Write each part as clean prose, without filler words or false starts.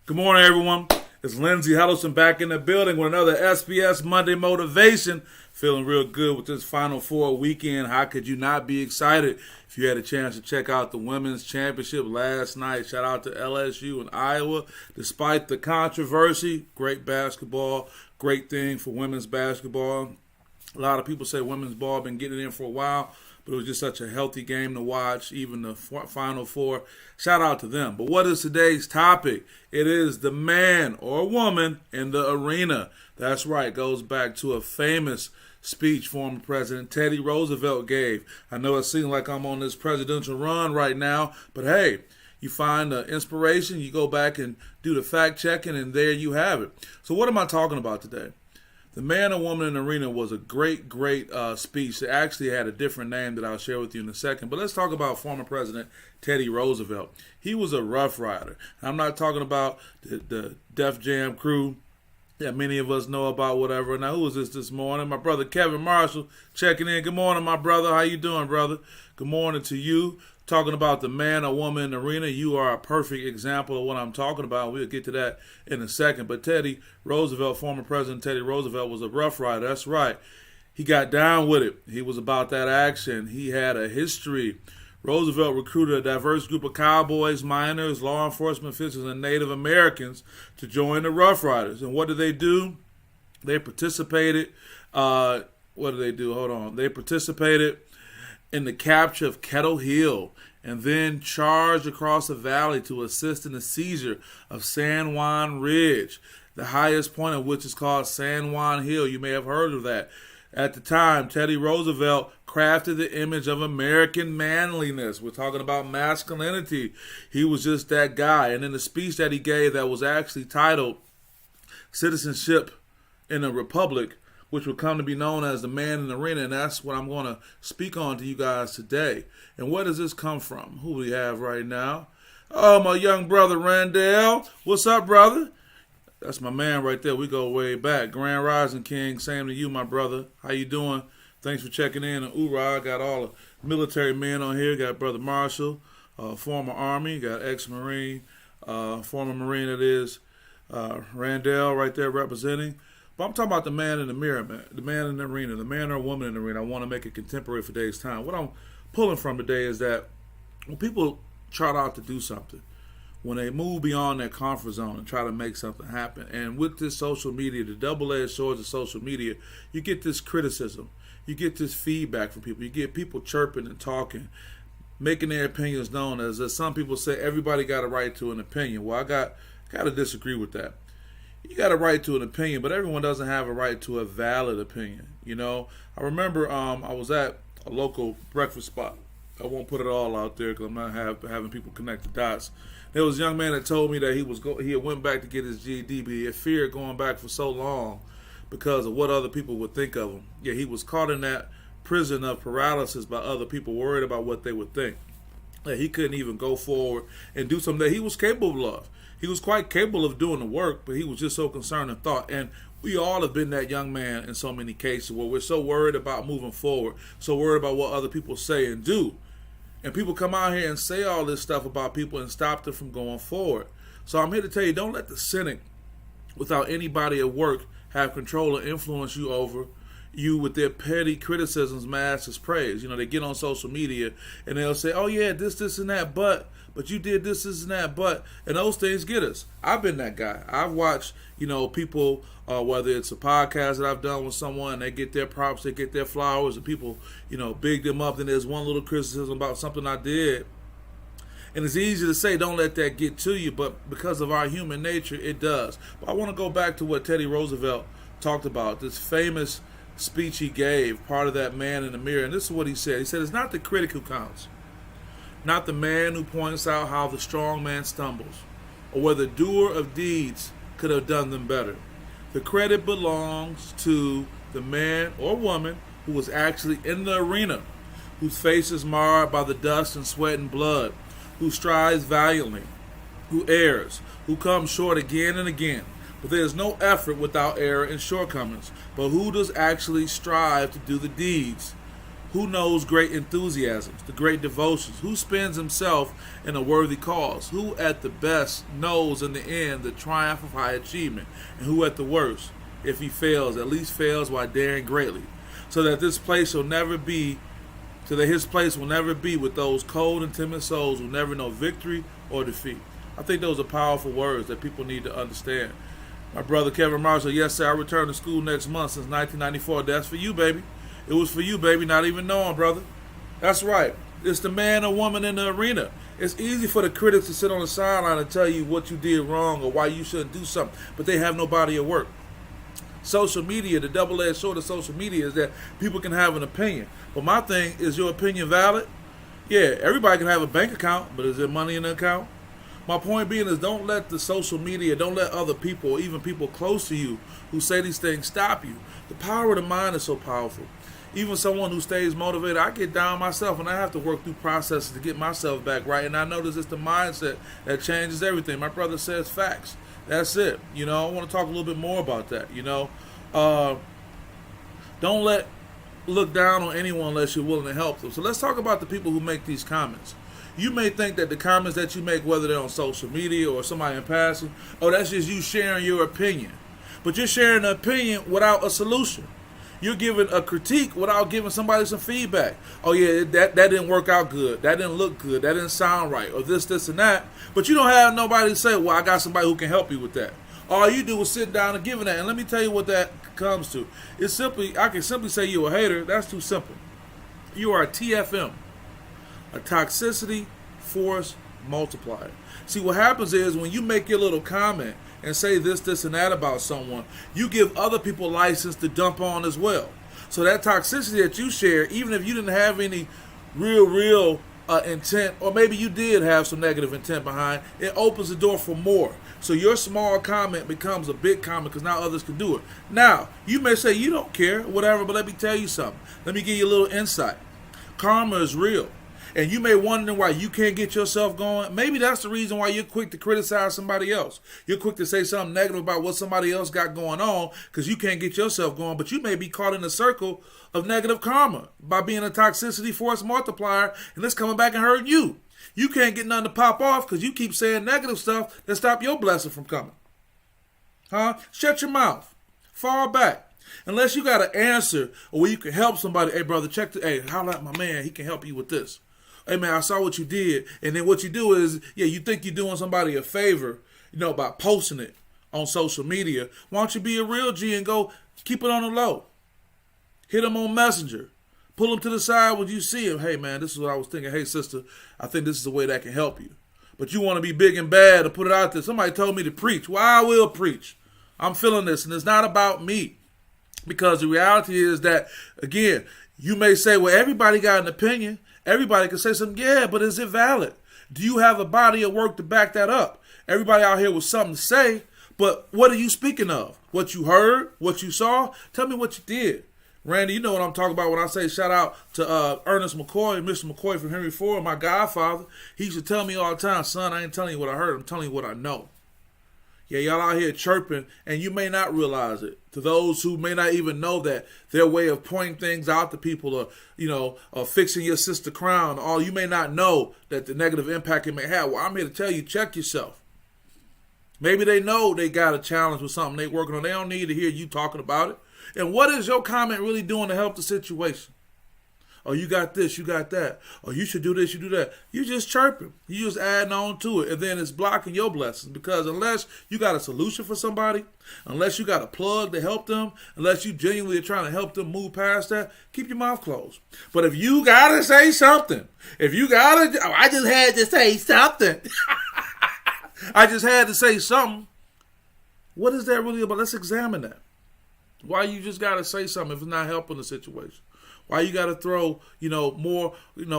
Good morning, everyone. It's Lindsey Huddleston back in the building with another SPS Monday Motivation. Feeling real good with this Final Four weekend. How could you not be excited if you had a chance to check out the Women's Championship last night? Shout out to LSU and Iowa. Despite the controversy, great basketball, great thing for women's basketball. A lot of people say women's ball been getting in for a while, but it was just such a healthy game to watch, even the Final Four. Shout out to them. But what is today's topic? It is the man or woman in the arena. That's right. It goes back to a famous speech former President Teddy Roosevelt gave. I know it seems like I'm on this presidential run right now, but hey, you find the inspiration, you go back and do the fact checking, and there you have it. So what am I talking about today? The Man or Woman in the Arena was a great speech. It actually had a different name that I'll share with you in a second. But let's talk about former President Teddy Roosevelt. He was a rough rider. I'm not talking about the Def Jam crew that many of us know about, whatever. Now, who was this morning? My brother Kevin Marshall checking in. Good morning, my brother. How you doing, brother? Good morning to you. Talking about the man or woman in the arena, you are a perfect example of what I'm talking about. We'll get to that in a second. But Teddy Roosevelt, former President Teddy Roosevelt, was a rough rider. That's right. He got down with it. He was about that action. He had a history. Roosevelt recruited a diverse group of cowboys, miners, law enforcement officials, and Native Americans to join the Rough Riders. And what did they do? They participated. What did they do? Hold on. They participated in the capture of Kettle Hill, and then charged across the valley to assist in the seizure of San Juan Ridge, the highest point of which is called San Juan Hill. You may have heard of that. At the time, Teddy Roosevelt crafted the image of American manliness. We're talking about masculinity. He was just that guy. And in the speech that he gave that was actually titled Citizenship in a Republic, which will come to be known as the Man in the Arena, and that's what I'm going to speak on to you guys today. And where does this come from? Who we have right now? Oh, my young brother, Randall. What's up, brother? That's my man right there. We go way back. Grand Rising King, same to you, my brother. How you doing? Thanks for checking in. And hoorah, got all the military men on here. Got Brother Marshall, former Army. Got ex-Marine, former Marine, that is. Randall right there representing. But I'm talking about the man in the mirror, man. The man in the arena, the man or woman in the arena. I want to make it contemporary for today's time. What I'm pulling from today is that when people chart out to do something, when they move beyond their comfort zone and try to make something happen, and with this social media, the double-edged swords of social media, you get this criticism. You get this feedback from people. You get people chirping and talking, making their opinions known. As some people say, everybody got a right to an opinion. Well, I got to disagree with that. You got a right to an opinion, but everyone doesn't have a right to a valid opinion. You know, I remember I was at a local breakfast spot. I won't put it all out there because I'm not having people connect the dots. There was a young man that told me that he had went back to get his GED, but he had feared going back for so long because of what other people would think of him. Yeah, he was caught in that prison of paralysis by other people, worried about what they would think. That he couldn't even go forward and do something that he was capable of. He was quite capable of doing the work, but he was just so concerned and thought. And we all have been that young man in so many cases where we're so worried about moving forward, so worried about what other people say and do. And people come out here and say all this stuff about people and stop them from going forward. So I'm here to tell you, don't let the cynic, without anybody at work, have control or influence you over you with their petty criticisms masked as praise. You know, they get on social media and they'll say, oh yeah, this and that, but you did this and that, and those things get us. I've been that guy. I've watched, people, whether it's a podcast that I've done with someone, they get their props, they get their flowers, and people, big them up, and there's one little criticism about something I did. And it's easy to say, don't let that get to you, but because of our human nature, it does. But I want to go back to what Teddy Roosevelt talked about, this famous speech he gave, part of that man in the mirror. And this is what he said. He said, it's not the critic who counts, not the man who points out how the strong man stumbles, or whether the doer of deeds could have done them better. The credit belongs to the man or woman who was actually in the arena, whose face is marred by the dust and sweat and blood, who strives valiantly, who errs, who comes short again and again. But there is no effort without error and shortcomings. But who does actually strive to do the deeds? Who knows great enthusiasms, the great devotions? Who spends himself in a worthy cause? Who at the best knows in the end the triumph of high achievement? And who at the worst, if he fails, at least fails while daring greatly? So that his place will never be with those cold and timid souls who never know victory or defeat. I think those are powerful words that people need to understand. My brother Kevin Marshall, yes sir, I return to school next month since 1994. That's for you, baby. It was for you, baby, not even knowing, brother. That's right. It's the man or woman in the arena. It's easy for the critics to sit on the sideline and tell you what you did wrong or why you shouldn't do something, but they have no body of work. Social media, the double-edged sword of social media is that people can have an opinion. But my thing, is your opinion valid? Yeah, everybody can have a bank account, but is there money in the account? My point being is don't let the social media, don't let other people, or even people close to you who say these things stop you. The power of the mind is so powerful. Even someone who stays motivated, I get down myself and I have to work through processes to get myself back right. And I notice it's the mindset that changes everything. My brother says facts. That's it. I want to talk a little bit more about that. Don't look down on anyone unless you're willing to help them. So let's talk about the people who make these comments. You may think that the comments that you make, whether they're on social media or somebody in passing, that's just you sharing your opinion. But you're sharing an opinion without a solution. You're giving a critique without giving somebody some feedback. Oh yeah, that didn't work out good. That didn't look good. That didn't sound right. Or this, and that. But you don't have nobody to say, well, I got somebody who can help you with that. All you do is sit down and give it that. And let me tell you what that comes to. I can simply say you're a hater. That's too simple. You are a TFM, a toxicity force multiplier. See, what happens is when you make your little comment and say this, and that about someone, you give other people license to dump on as well. So that toxicity that you share, even if you didn't have any real intent, or maybe you did have some negative intent behind, it opens the door for more. So your small comment becomes a big comment because now others can do it. Now, you may say you don't care, whatever, but let me tell you something. Let me give you a little insight. Karma is real. And you may wonder why you can't get yourself going. Maybe that's the reason why you're quick to criticize somebody else. You're quick to say something negative about what somebody else got going on because you can't get yourself going. But you may be caught in a circle of negative karma by being a toxicity force multiplier, and it's coming back and hurting you. You can't get nothing to pop off because you keep saying negative stuff that stop your blessing from coming. Shut your mouth. Fall back. Unless you got an answer or where you can help somebody. Hey, brother, holler at my man. He can help you with this. Hey, man, I saw what you did. And then what you do is, you think you're doing somebody a favor, by posting it on social media. Why don't you be a real G and go keep it on the low? Hit them on Messenger. Pull them to the side when you see him. Hey, man, this is what I was thinking. Hey, sister, I think this is the way that can help you. But you want to be big and bad to put it out there. Somebody told me to preach. Well, I will preach. I'm feeling this, and it's not about me. Because the reality is that, again, you may say, well, everybody got an opinion. Everybody can say something, yeah, but is it valid? Do you have a body of work to back that up? Everybody out here with something to say, but what are you speaking of? What you heard? What you saw? Tell me what you did. Randy, you know what I'm talking about when I say shout out to Ernest McCoy, Mr. McCoy from Henry Ford, my godfather. He used to tell me all the time, son, I ain't telling you what I heard, I'm telling you what I know. Yeah, y'all out here chirping, and you may not realize it. To those who may not even know that their way of pointing things out to people or fixing your sister crown, or you may not know that the negative impact it may have. Well, I'm here to tell you, check yourself. Maybe they know they got a challenge with something they working on. They don't need to hear you talking about it. And what is your comment really doing to help the situation? Oh, you got this, you got that. Oh, you should do this, you do that. You just chirping. You just adding on to it. And then it's blocking your blessings. Because unless you got a solution for somebody, unless you got a plug to help them, unless you genuinely are trying to help them move past that, keep your mouth closed. But if you got to say something, I just had to say something. I just had to say something. What is that really about? Let's examine that. Why you just got to say something if it's not helping the situation? Why you got to throw, more,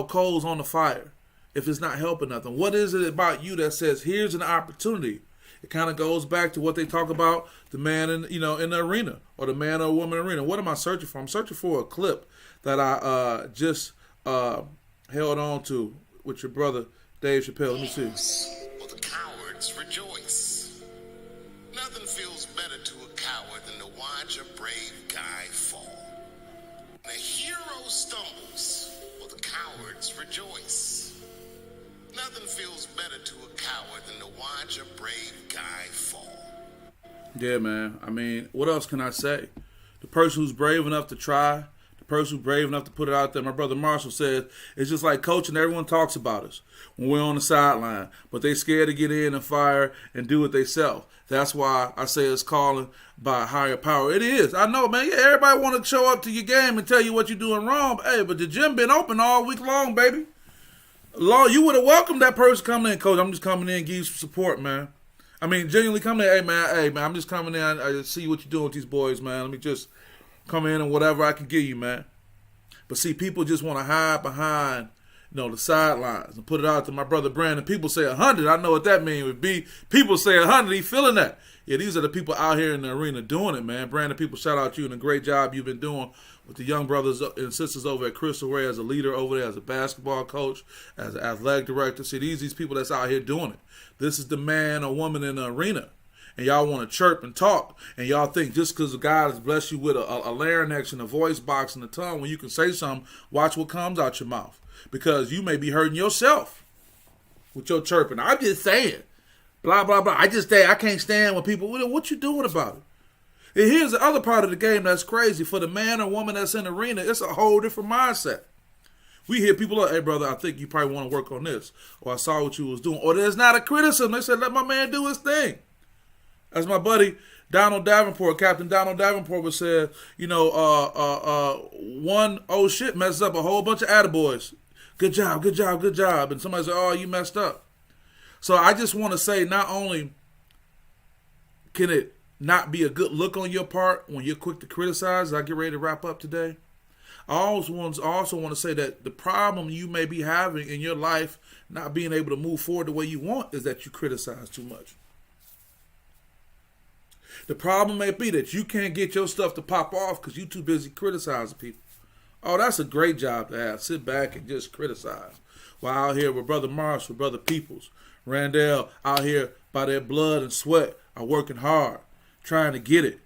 coals on the fire if it's not helping nothing? What is it about you that says, here's an opportunity? It kind of goes back to what they talk about, the man in the arena or the man or woman arena. What am I searching for? I'm searching for a clip that I just held on to with your brother, Dave Chappelle. Let me see. Well, the cowards rejoice. Nothing feels better to a coward than to watch a brave guy fall. The hero stumbles, while the cowards rejoice. Nothing feels better to a coward than to watch a brave guy fall. Yeah, man. I mean, what else can I say? The person who's brave enough to try, the person who's brave enough to put it out there, my brother Marshall said, it's just like coaching. Everyone talks about us when we're on the sideline, but they scared to get in and fire and do it themselves. That's why I say it's calling by a higher power. It is. I know, man. Yeah, everybody want to show up to your game and tell you what you're doing wrong. Hey, but the gym been open all week long, baby. You would have welcomed that person coming in, coach. I'm just coming in and give you some support, man. I mean, genuinely coming in, hey, man, I'm just coming in. I see what you're doing with these boys, man. Let me just come in and whatever I can give you, man. But see, people just want to hide behind, the sidelines and put it out to my brother Brandon. People say 100. I know what that means would be. People say 100. He feeling that. Yeah, these are the people out here in the arena doing it, man. Brandon, people shout out you and the great job you've been doing with the young brothers and sisters over at Crystal Ray as a leader over there, as a basketball coach, as an athletic director. See, these people that's out here doing it. This is the man or woman in the arena. And y'all want to chirp and talk. And y'all think just because God has blessed you with a larynx and a voice box and a tongue, when you can say something, watch what comes out your mouth. Because you may be hurting yourself with your chirping. I'm just saying. Blah, blah, blah. I can't stand when people, what you doing about it? And here's the other part of the game that's crazy. For the man or woman that's in the arena, it's a whole different mindset. We hear people like, hey, brother, I think you probably want to work on this. Or I saw what you was doing. Or there's not a criticism. They said, let my man do his thing. As my buddy Donald Davenport, Captain Donald Davenport would say, one old shit messes up a whole bunch of attaboys. Good job, good job, good job. And somebody said, oh, you messed up. So I just want to say, not only can it not be a good look on your part when you're quick to criticize, as I get ready to wrap up today, I also want to say that the problem you may be having in your life not being able to move forward the way you want is that you criticize too much. The problem may be that you can't get your stuff to pop off because you're too busy criticizing people. Oh, that's a great job to have. Sit back and just criticize. While out here with Brother Marshall, Brother Peoples, Randall, out here by their blood and sweat are working hard, trying to get it,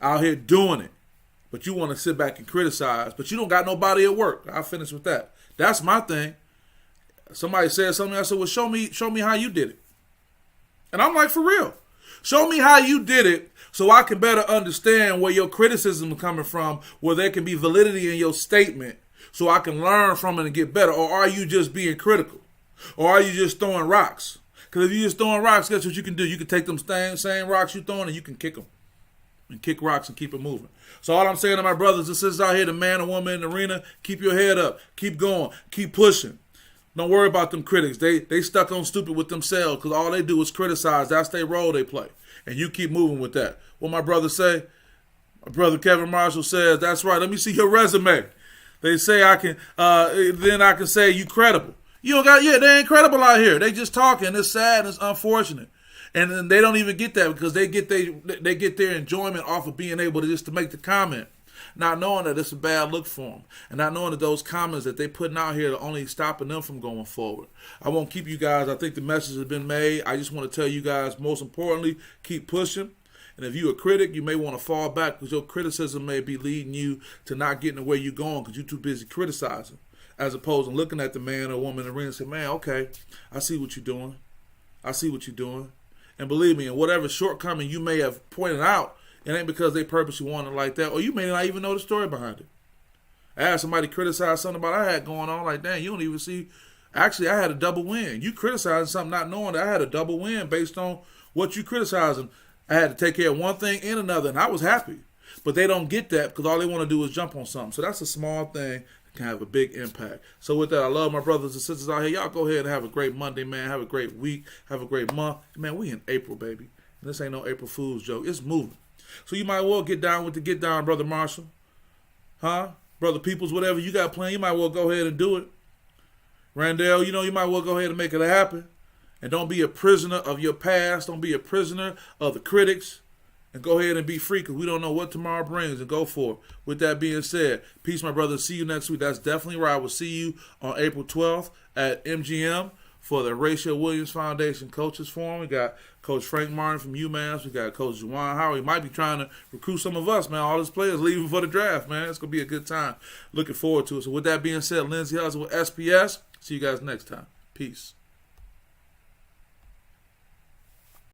out here doing it. But you want to sit back and criticize, but you don't got nobody at work. I'll finish with that. That's my thing. Somebody said something, I said, well, show me how you did it. And I'm like, for real. Show me how you did it so I can better understand where your criticism is coming from, where there can be validity in your statement so I can learn from it and get better. Or are you just being critical? Or are you just throwing rocks? Because if you're just throwing rocks, guess what you can do? You can take them same rocks you're throwing and you can kick them. And kick rocks and keep it moving. So all I'm saying to my brothers and sisters out here, the man and woman in the arena, keep your head up. Keep going. Keep pushing. Don't worry about them critics. They stuck on stupid with themselves because all they do is criticize. That's their role they play. And you keep moving with that. What my brother say? My brother Kevin Marshall says, that's right. Let me see your resume. They say then I can say you credible. You don't got, they ain't credible out here. They just talking. It's sad and it's unfortunate. And then they don't even get that because they get their enjoyment off of being able to make the comment. Not knowing that it's a bad look for them. And not knowing that those comments that they putting out here are only stopping them from going forward. I won't keep you guys. I think the message has been made. I just want to tell you guys, most importantly, keep pushing. And if you're a critic, you may want to fall back because your criticism may be leading you to not getting the way you're going because you're too busy criticizing. As opposed to looking at the man or woman in the ring and say, man, okay, I see what you're doing. I see what you're doing. And believe me, in whatever shortcoming you may have pointed out, it ain't because they purposely want it like that, or you may not even know the story behind it. I had somebody criticize something about I had going on, like, dang, you don't even see. Actually, I had a double win. You criticizing something not knowing that I had a double win based on what you criticizing. I had to take care of one thing and another, and I was happy. But they don't get that because all they want to do is jump on something. So that's a small thing that can have a big impact. So with that, I love my brothers and sisters out here. Y'all go ahead and have a great Monday, man. Have a great week. Have a great month. Man, we in April, baby. And this ain't no April Fool's joke. It's moving. So you might well get down with the get down, Brother Marshall. Huh? Brother Peoples, whatever you got planned, you might well go ahead and do it. Randall, you might well go ahead and make it happen. And don't be a prisoner of your past. Don't be a prisoner of the critics. And go ahead and be free because we don't know what tomorrow brings, and go for it. With that being said, peace, my brothers. See you next week. That's definitely right. I will see you on April 12th at MGM for the Horatio Williams Foundation Coaches Forum. We got Coach Frank Martin from UMass. We got Coach Juwan Howard. He might be trying to recruit some of us, man. All his players leaving for the draft, man. It's going to be a good time. Looking forward to it. So with that being said, Lindsey Hudson with SPS. See you guys next time. Peace.